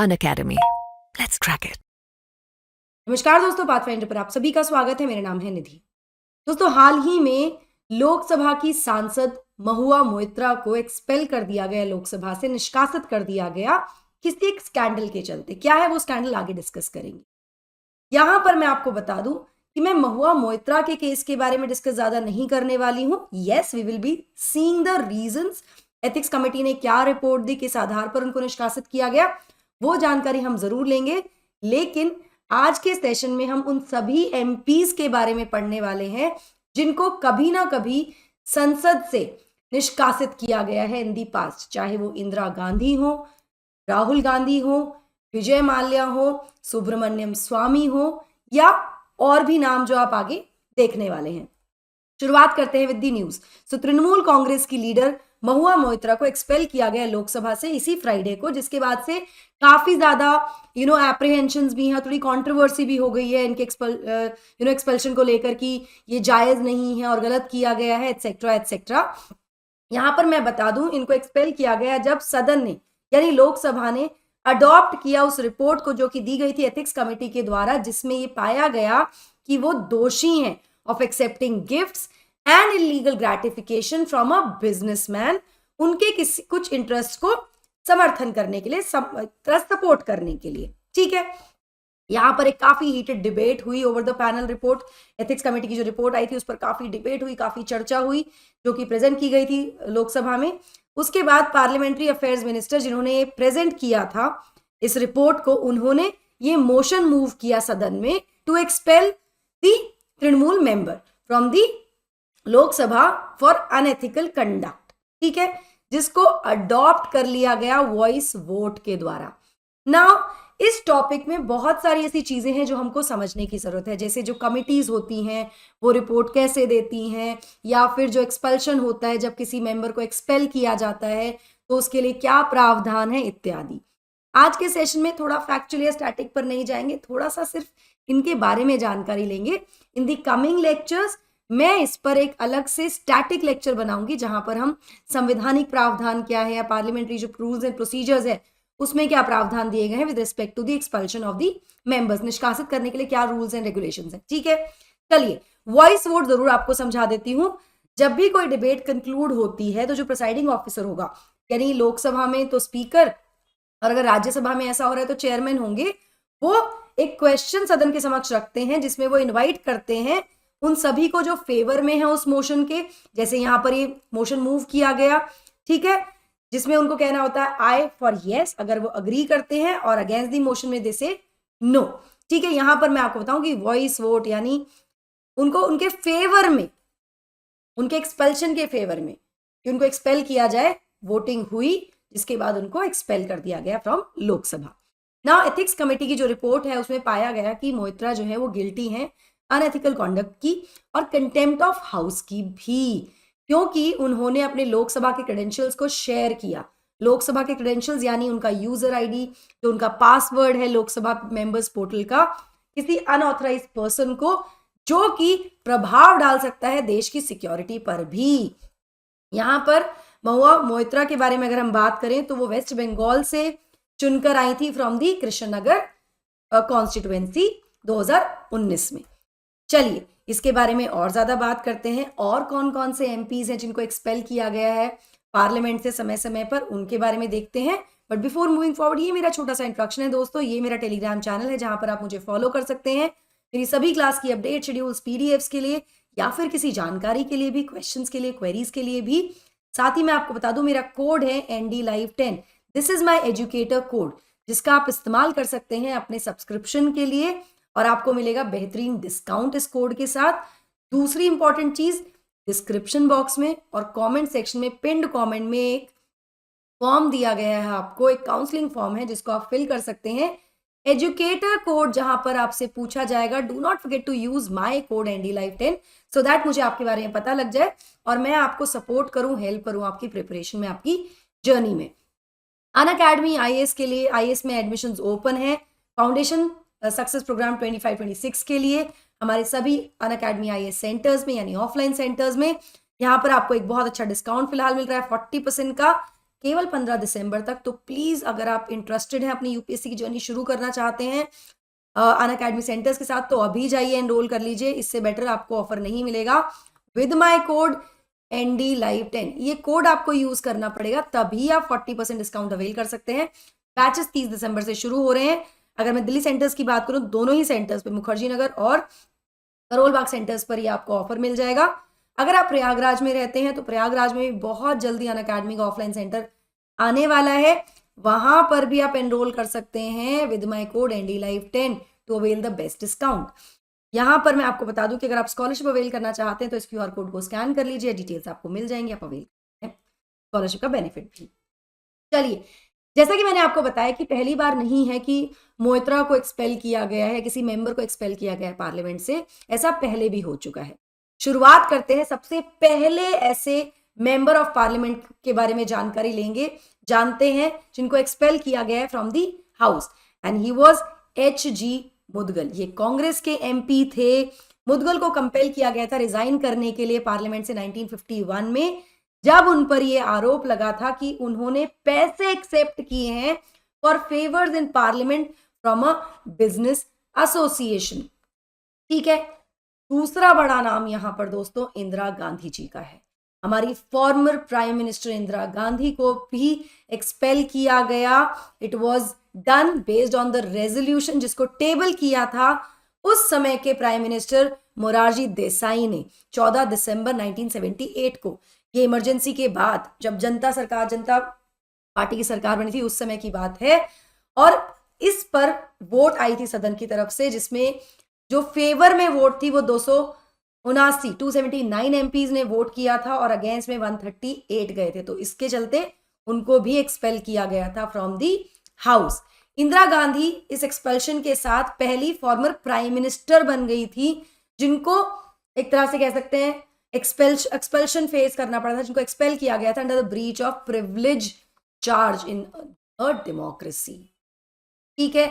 Unacademy. Let's crack it. नमस्कार दोस्तों, pathfinder पर आप सभी का स्वागत है। मेरा नाम है निधि। दोस्तों, हाल ही में लोकसभा की सांसद महुआ मोइत्रा को एक्सपेल कर दिया गया, लोकसभा से निष्कासित कर दिया गया किसी एक स्कैंडल के चलते। क्या है वो स्कैंडल, आगे डिस्कस करेंगे। यहां पर मैं आपको बता दूं कि मैं महुआ मोइत्रा के केस के बारे में डिस्कस ज्यादा नहीं करने वाली हूं। Yes, we will be seeing the reasons. Ethics committee ने क्या रिपोर्ट दी, किस आधार पर उनको निष्कासित किया गया, वो जानकारी हम जरूर लेंगे। लेकिन आज के सेशन में हम उन सभी एमपीज के बारे में पढ़ने वाले हैं जिनको कभी ना कभी संसद से निष्कासित किया गया है इन दी पास्ट। चाहे वो इंदिरा गांधी हो, राहुल गांधी हो, विजय माल्या हो, सुब्रमण्यम स्वामी हो या और भी नाम जो आप आगे देखने वाले हैं। शुरुआत करते हैं with the news. Trinamool Congress की लीडर महुआ मोइत्रा को एक्सपेल किया गया लोकसभा से इसी फ्राइडे को, जिसके बाद से काफी ज्यादा एप्रीहेंशंस भी हैं, थोड़ी कंट्रोवर्सी भी हो गई है इनके एक्सपेल्शन को लेकर कि ये जायज नहीं है और गलत किया गया है, एटसेट्रा एटसेट्रा। यहां पर मैं बता दूं, इनको एक्सपेल किया गया जब सदन ने यानी लोकसभा ने अडॉप्ट किया उस रिपोर्ट को जो कि दी गई थी एथिक्स कमेटी के द्वारा, जिसमें ये पाया गया कि वो दोषी हैं of accepting gifts and illegal gratification from a businessman, उनके किसी कुछ इंटरेस्ट को समर्थन करने के लिए, सपोर्ट करने के लिए। ठीक है, यहां पर एक काफी हीटेड डिबेट हुई over the panel report. Ethics committee की जो रिपोर्ट आई थी उस पर काफी डिबेट हुई, काफी चर्चा हुई, जो कि प्रेजेंट की गई थी लोकसभा में। उसके बाद पार्लियामेंट्री अफेयर्स मिनिस्टर जिन्होंने प्रेजेंट किया था इस रिपोर्ट को, उन्होंने ये मोशन मूव किया सदन में to expel the Trinamool member from the Lok Sabha for unethical conduct. ठीक है, जिसको अडॉप्ट कर लिया गया वॉइस वोट के द्वारा। नाउ इस टॉपिक में बहुत सारी ऐसी चीजें हैं जो हमको समझने की जरूरत है, जैसे जो कमिटीज होती हैं वो रिपोर्ट कैसे देती हैं, या फिर जो एक्सपल्शन होता है जब किसी मेंबर को एक्सपेल किया जाता है तो उसके लिए क्या प्रावधान है इत्यादि। आज के सेशन में थोड़ा फैक्चुअल या स्टैटिक पर नहीं जाएंगे, थोड़ा सा सिर्फ इनके बारे में जानकारी लेंगे। इन दी कमिंग लेक्चर्स मैं इस पर एक अलग से स्टैटिक लेक्चर बनाऊंगी जहां पर हम संवैधानिक प्रावधान क्या है या पार्लियामेंट्री जो रूल्स एंड प्रोसीजर्स है उसमें क्या प्रावधान दिए गए हैं with respect to the expulsion of the members, निष्कासित करने के लिए क्या रूल्स एंड रेगुलेशंस हैं। ठीक है, चलिए वॉइस वोट जरूर आपको समझा देती हूं। जब भी कोई डिबेट कंक्लूड होती है तो जो प्रिसाइडिंग ऑफिसर होगा, यानी लोकसभा में तो स्पीकर, और अगर राज्यसभा में ऐसा हो रहा है तो चेयरमैन होंगे, वो एक क्वेश्चन सदन के समक्ष रखते हैं जिसमें वो इनवाइट करते हैं उन सभी को जो फेवर में है उस मोशन के। जैसे यहां पर ये मोशन मूव किया गया, ठीक है, जिसमें उनको कहना होता है आई फॉर यस अगर वो अग्री करते हैं, और अगेंस्ट द मोशन में दे से नो। ठीक है, यहां पर मैं आपको बताऊं कि वॉइस वोट यानी उनको उनके फेवर में, उनके एक्सपेल्शन के फेवर में कि उनको एक्सपेल किया जाए, वोटिंग हुई, जिसके बाद उनको एक्सपेल कर दिया गया from Lok Sabha. Now ethics committee की जो रिपोर्ट है उसमें पाया गया कि मोइत्रा जो है वो गिल्टी हैं अनएथिकल कॉन्डक्ट की और कंटेम्प्ट ऑफ हाउस की भी, क्योंकि उन्होंने अपने लोकसभा के क्रेडेंशियल्स को शेयर किया। लोकसभा के क्रेडेंशियल्स यानी उनका यूजर आईडी, जो उनका पासवर्ड है लोकसभा मेंबर्स पोर्टल का, किसी अनऑथराइज्ड पर्सन को, जो कि प्रभाव डाल सकता है देश की सिक्योरिटी पर भी। यहां पर महुआ मोइत्रा के बारे में अगर हम बात करें तो वो वेस्ट बंगाल से चुनकर आई थी फ्रॉम दी कृष्णनगर कॉन्स्टिट्यूएंसी 2019 में। चलिए इसके बारे में और ज्यादा बात करते हैं, और कौन कौन से एमपीज हैं जिनको एक्सपेल किया गया है पार्लियामेंट से समय समय पर, उनके बारे में देखते हैं। बट बिफोर मूविंग फॉरवर्ड, ये मेरा छोटा सा इंट्रोडक्शन है दोस्तों। ये मेरा टेलीग्राम चैनल है जहां पर आप मुझे फॉलो कर सकते हैं मेरी सभी क्लास की अपडेट शेड्यूल्स, पीडीएफ्स के लिए या फिर किसी जानकारी के लिए भी, क्वेश्चंस के लिए, क्वेरीज के लिए भी। साथ ही मैं आपको बता दूं मेरा कोड है NDLive10। This is my educator code, जिसका आप इस्तेमाल कर सकते हैं अपने सब्सक्रिप्शन के लिए और आपको मिलेगा बेहतरीन डिस्काउंट इस कोड के साथ। दूसरी इंपॉर्टेंट चीज, डिस्क्रिप्शन बॉक्स में और कमेंट सेक्शन में पिन्ड कमेंट में एक फॉर्म दिया गया है आपको, एक काउंसलिंग फॉर्म है जिसको आप फिल कर सकते हैं। एजुकेटर कोड, जहां पर आपसे पूछा जाएगा do not forget to use my code NDLive10 so that मुझे आपके बारे में पता लग जाए और मैं आपको सपोर्ट करूं, हेल्प करूं आपकी प्रिपरेशन में, आपकी जर्नी में। अनअकैडमी IAS के लिए, IAS में एडमिशंस ओपन है। फाउंडेशन सक्सेस प्रोग्राम 25-26 के लिए हमारे सभी अनअकैडमी IAS सेंटर्स में यानी ऑफलाइन सेंटर्स में यहाँ पर आपको एक बहुत अच्छा डिस्काउंट फिलहाल मिल रहा है 40% का। केवल 15 दिसंबर तक। तो प्लीज अगर आप इंटरेस्टेड हैं, अपनी यूपीएससी की जर्नी शुरू करना चाहते हैं अनअकैडमी सेंटर्स के साथ, तो अभी जाइए एनरोल कर लीजिए। इससे बेटर आपको ऑफर नहीं मिलेगा। With my code ND Live 10, ये कोड आपको यूज करना पड़ेगा, तभी आप 40% डिस्काउंट अवेल कर सकते हैं। बैचेस 30 दिसंबर से शुरू हो रहे हैं। अगर मैं दिल्ली सेंटर्स की बात करूं, दोनों ही सेंटर्स पे, मुखर्जी नगर और करोल बाग सेंटर्स पर ये आपको ऑफर मिल जाएगा। अगर आप प्रयागराज में रहते हैं तो प्रयागराज में भी बहुत जल्दी अनअकैडमी का ऑफलाइन सेंटर आने वाला है, वहां पर भी आप एनरोल कर सकते हैं with my code ND Live 10 to avail the best discount. यहां पर मैं आपको बता दूं कि अगर आप स्कॉलरशिप अवेल करना चाहते हैं तो इस QR कोड को स्कैन कर लीजिए, डिटेल्स आपको मिल जाएंगी, आप अवेल करें स्कॉलरशिप का बेनिफिट भी। चलिए, जैसा कि मैंने आपको बताया कि पहली बार नहीं है कि मोइत्रा को एक्सपेल किया गया है, किसी मेंबर को एक्सपेल किया गया है पार्लियामेंट से, ऐसा पहले भी हो चुका है। शुरुआत करते हैं, सबसे पहले ऐसे मेंबर ऑफ पार्लियामेंट के बारे में जानकारी लेंगे, जानते हैं जिनको एक्सपेल किया गया है from the house, and he was HG Mudgal. ये कांग्रेस के MP थे। मुदगल को कंपेल किया गया था रिजाइन करने के लिए पार्लियामेंट से 1951 में, जब उन पर यह आरोप लगा था कि उन्होंने पैसे एक्सेप्ट किए हैं for favours in parliament from a business association. ठीक है, दूसरा बड़ा नाम यहां पर दोस्तों इंदिरा गांधी जी का है। हमारी former prime minister Indira Gandhi को भी एक्सपेल किया गया। It was done based on the resolution जिसको टेबल किया था उस समय के प्राइम मिनिस्टर मोरारजी देसाई ने 14 दिसंबर 1978 को। ये इमरजेंसी के बाद जब जनता पार्टी की सरकार बनी थी, उस समय की बात है। और इस पर वोट आई थी सदन की तरफ से, जिसमें जो फेवर में वोट थी वो 279 MPs ने वोट किया था और अगेंस्ट में 138 गए थे। तो इसके चलते उनको भी एक्सपेल किया गया था from the house. Indira Gandhi इस एक्सपेल्शन के साथ पहली फॉर्मर प्राइम मिनिस्टर बन गई थी जिनको एक तरह से कह सकते हैं एक्सपेल्शन फेस करना पड़ा था, जिनको एक्सपेल किया गया था under the breach of privilege charge in a democracy. ठीक है,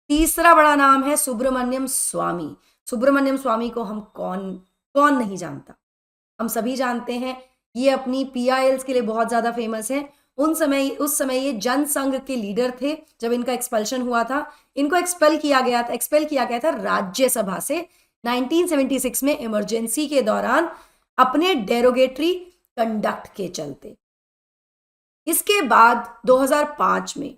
तीसरा बड़ा नाम है सुब्रमण्यम स्वामी। सुब्रमण्यम स्वामी को हम कौन नहीं जानता, हम सभी जानते हैं। ये अपनी PILs के लिए बहुत ज्यादा फेमस है। उस समय ये जनसंघ के लीडर थे जब इनका एक्सपल्शन हुआ था। इनको एक्सपेल किया गया था राज्यसभा से 1976 में इमरजेंसी के दौरान अपने डेरोगेटरी कंडक्ट के चलते। इसके बाद 2005 में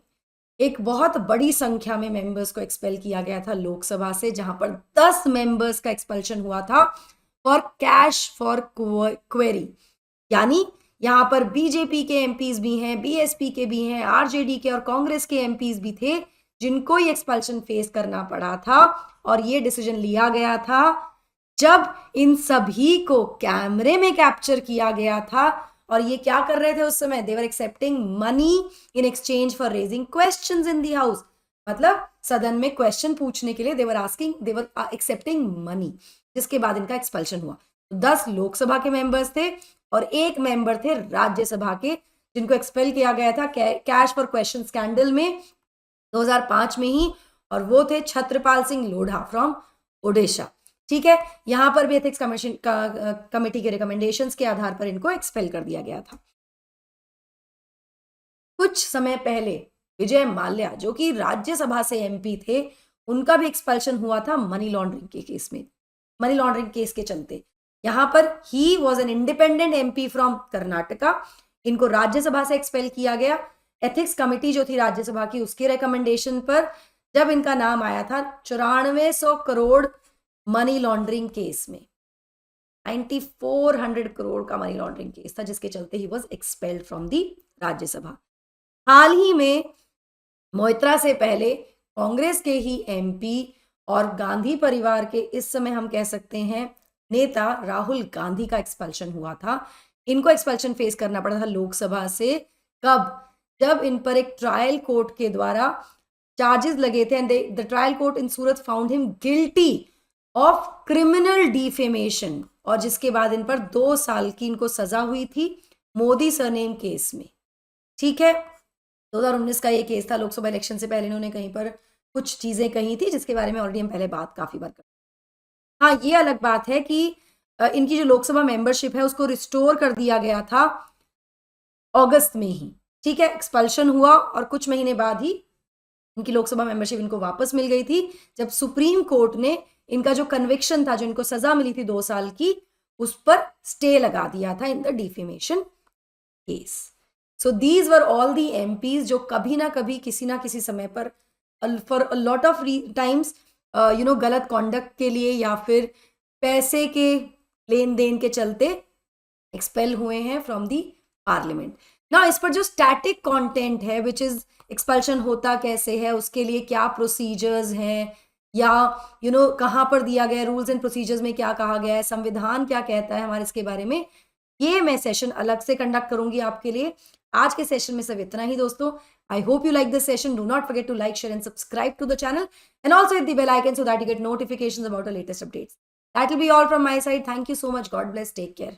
एक बहुत बड़ी संख्या में मेंबर्स को एक्सपेल किया गया था लोकसभा से, जहां पर 10 मेंबर्स का एक्सपल्शन हुआ था फॉर कैश फॉर क्वेरी। यानी यहां पर बीजेपी के MPs भी हैं, BSP के भी हैं, RJD के और कांग्रेस के MPs भी थे जिनको ये एक्सपल्शन फेस करना पड़ा था। और ये डिसीजन लिया गया था जब इन सभी को कैमरे में कैप्चर किया गया था। और ये क्या कर रहे थे उस समय? They were accepting money in exchange for raising questions in the house. मतलब सदन में क्वेश्चन पूछने के लिए दे वर एक्सेप्टिंग मनी, जिसके बाद इनका एक्सपल्शन हुआ। 10 लोकसभा के मेंबर्स थे और एक मेंबर थे राज्यसभा के जिनको एक्सपेल किया गया था कैश फॉर क्वेश्चन स्कैंडल में 2005 में ही, और वो थे छत्रपाल सिंह लोढ़ा फ्रॉम ओडिशा। ठीक है, यहां पर भी एथिक्स कमेटी के रिकमेंडेशंस के आधार पर इनको एक्सपेल कर दिया गया था। कुछ समय पहले विजय माल्या जो कि राज्यसभा से MP थे, उनका भी एक्सपल्शन हुआ था मनी लॉन्ड्रिंग के केस में, मनी लॉन्ड्रिंग केस के चलते। यहां पर he was an independent MP from Karnataka. इनको राज्यसभा से एक्सपेल किया गया। एथिक्स कमेटी जो थी राज्यसभा की, उसके रिकमेंडेशन पर जब इनका नाम आया था 9400 करोड़ मनी लॉन्ड्रिंग केस में, 9400 करोड़ का मनी लॉन्ड्रिंग केस था, जिसके चलते ही was expelled from the Rajya Sabha. हाल ही में मोइत्रा से पहले कांग्रेस के ही MP और गांधी परिवार के इस समय हम कह सकते हैं नेता राहुल गांधी का एक्सपल्शन हुआ था। इनको एक्सपल्शन फेस करना पड़ा था लोकसभा से। कब? जब इन पर एक ट्रायल कोर्ट के द्वारा चार्जेस लगे थे and the trial court in Surat found him guilty of criminal defamation, और जिसके बाद इन पर 2 साल की इनको सजा हुई थी मोदी सरनेम केस में। ठीक है, 2019 का ये केस था। लोकसभा इलेक्शन से पहले इन्होंने कहीं पर कुछ चीजें कही थी जिसके बारे में ऑलरेडी हम पहले बात काफी बार कर। हाँ, ये अलग बात है कि इनकी जो लोकसभा मेंबरशिप है उसको रिस्टोर कर दिया गया था अगस्त में ही। ठीक है, एक्सपल्शन हुआ और कुछ महीने बाद ही इनकी लोकसभा मेंबरशिप इनको वापस मिल गई थी, जब सुप्रीम कोर्ट ने इनका जो कन्विक्शन था, जो इनको सजा मिली थी 2 साल की, उस पर स्टे लगा दिया था in the defamation case. So these were all the MPs जो कभी ना कभी किसी ना किसी समय पर for a lot of times गलत कॉन्डक्ट के लिए या फिर पैसे के लेन देन के चलते एक्सपेल हुए हैं फ्रॉम दी पार्लियामेंट. ना इस पर जो स्टैटिक कंटेंट है विच इज एक्सपल्शन होता कैसे है, उसके लिए क्या प्रोसीजर्स हैं, या कहाँ पर दिया गया, रूल्स एंड प्रोसीजर्स में क्या कहा गया है, संविधान क्या कहता है हमारे इसके बारे में, ये मैं सेशन अलग से कंडक्ट करूंगी आपके लिए. आज के सेशन में सब इतना ही दोस्तों. I hope you like this session. Do not forget to like, share and subscribe to the channel and also hit the bell icon so that you get notifications about the latest updates. That will be all from my side. Thank you so much. God bless. Take care.